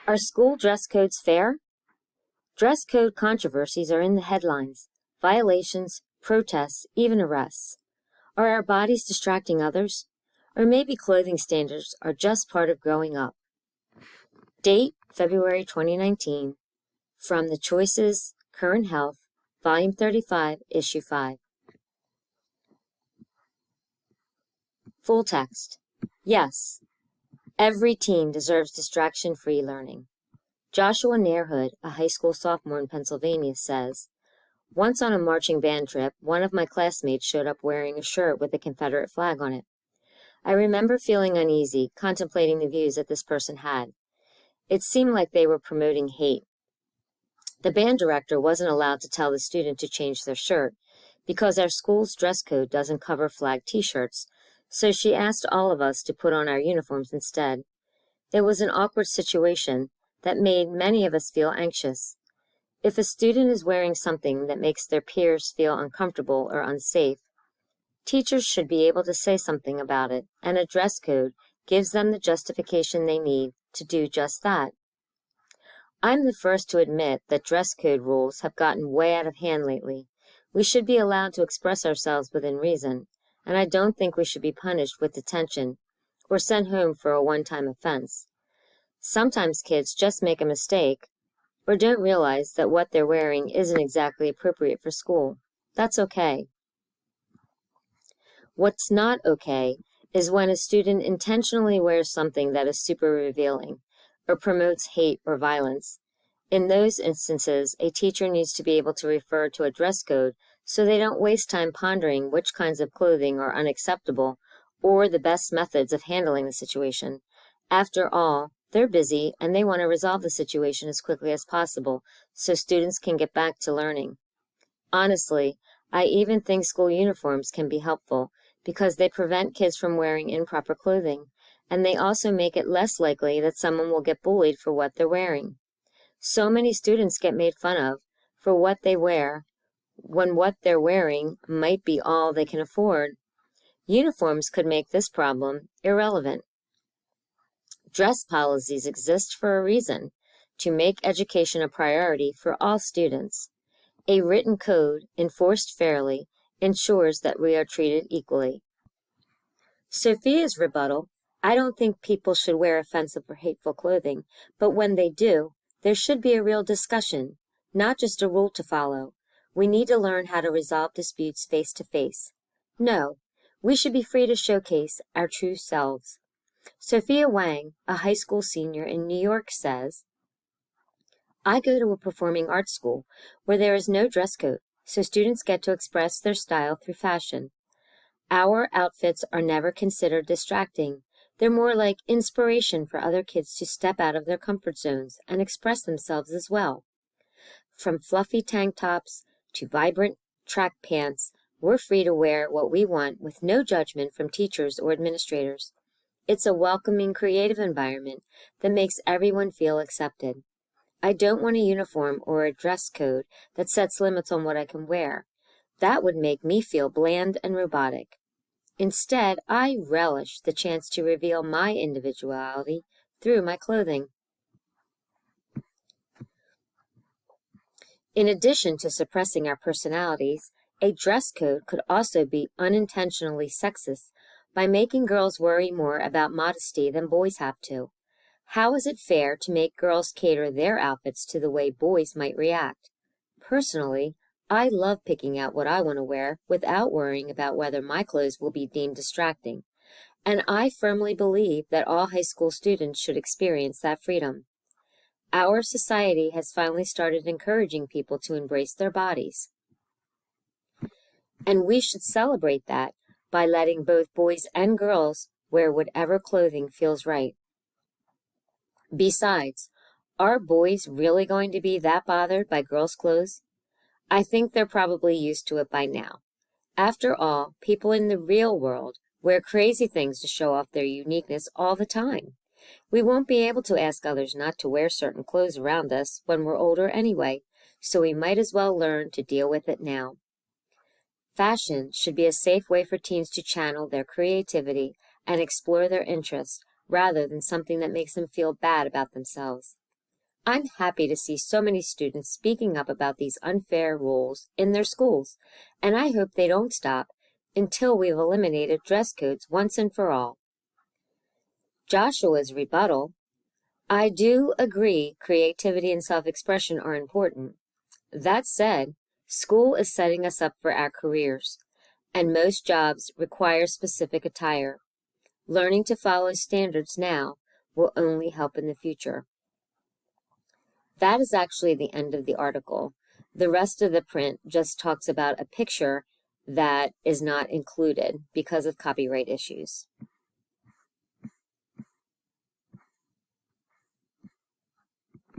Are school dress codes fair? Dress code controversies are in the headlines. Violations, protests, even arrests. Are our bodies distracting others? Or maybe clothing standards are just part of growing up. Date, February 2019. From The Choices, Current Health, Volume 35, Issue 5. Full text. Yes, every teen deserves distraction-free learning. Joshua Nairhood, a high school sophomore in Pennsylvania, says, "Once on a marching band trip, one of my classmates showed up wearing a shirt with a Confederate flag on it. I remember feeling uneasy, contemplating the views that this person had. It seemed like they were promoting hate. The band director wasn't allowed to tell the student to change their shirt because our school's dress code doesn't cover flag t-shirts, so she asked all of us to put on our uniforms instead. It was an awkward situation that made many of us feel anxious. If a student is wearing something that makes their peers feel uncomfortable or unsafe, teachers should be able to say something about it, and a dress code gives them the justification they need to do just that. I'm the first to admit that dress code rules have gotten way out of hand lately. We should be allowed to express ourselves within reason, and I don't think we should be punished with detention or sent home for a one-time offense. Sometimes kids just make a mistake or don't realize that what they're wearing isn't exactly appropriate for school. That's okay. What's not okay is when a student intentionally wears something that is super revealing or promotes hate or violence. In those instances, a teacher needs to be able to refer to a dress code so they don't waste time pondering which kinds of clothing are unacceptable or the best methods of handling the situation. After all, they're busy and they want to resolve the situation as quickly as possible so students can get back to learning. Honestly, I even think school uniforms can be helpful because they prevent kids from wearing improper clothing, and they also make it less likely that someone will get bullied for what they're wearing. So many students get made fun of for what they wear when what they're wearing might be all they can afford. Uniforms could make this problem irrelevant. Dress policies exist for a reason, to make education a priority for all students. A written code, enforced fairly, ensures that we are treated equally. Sophia's rebuttal: I don't think people should wear offensive or hateful clothing, but when they do, there should be a real discussion, not just a rule to follow. We need to learn how to resolve disputes face to face. No, we should be free to showcase our true selves. Sophia Wang, a high school senior in New York, says, I go to a performing arts school where there is no dress code, so students get to express their style through fashion. Our outfits are never considered distracting. They're more like inspiration for other kids to step out of their comfort zones and express themselves as well. From fluffy tank tops to vibrant track pants, we're free to wear what we want with no judgment from teachers or administrators. It's a welcoming, creative environment that makes everyone feel accepted. I don't want a uniform or a dress code that sets limits on what I can wear. That would make me feel bland and robotic. Instead, I relish the chance to reveal my individuality through my clothing. In addition to suppressing our personalities, a dress code could also be unintentionally sexist by making girls worry more about modesty than boys have to. How is it fair to make girls cater their outfits to the way boys might react? Personally, I love picking out what I want to wear without worrying about whether my clothes will be deemed distracting, and I firmly believe that all high school students should experience that freedom. Our society has finally started encouraging people to embrace their bodies, and we should celebrate that by letting both boys and girls wear whatever clothing feels right. Besides, are boys really going to be that bothered by girls' clothes? I think they're probably used to it by now. After all, people in the real world wear crazy things to show off their uniqueness all the time. We won't be able to ask others not to wear certain clothes around us when we're older anyway, so we might as well learn to deal with it now. Fashion should be a safe way for teens to channel their creativity and explore their interests, rather than something that makes them feel bad about themselves. I'm happy to see so many students speaking up about these unfair rules in their schools, and I hope they don't stop until we've eliminated dress codes once and for all. Joshua's rebuttal: I do agree creativity and self-expression are important. That said, school is setting us up for our careers, and most jobs require specific attire. Learning to follow standards now will only help in the future. That is actually the end of the article. The rest of the print just talks about a picture that is not included because of copyright issues.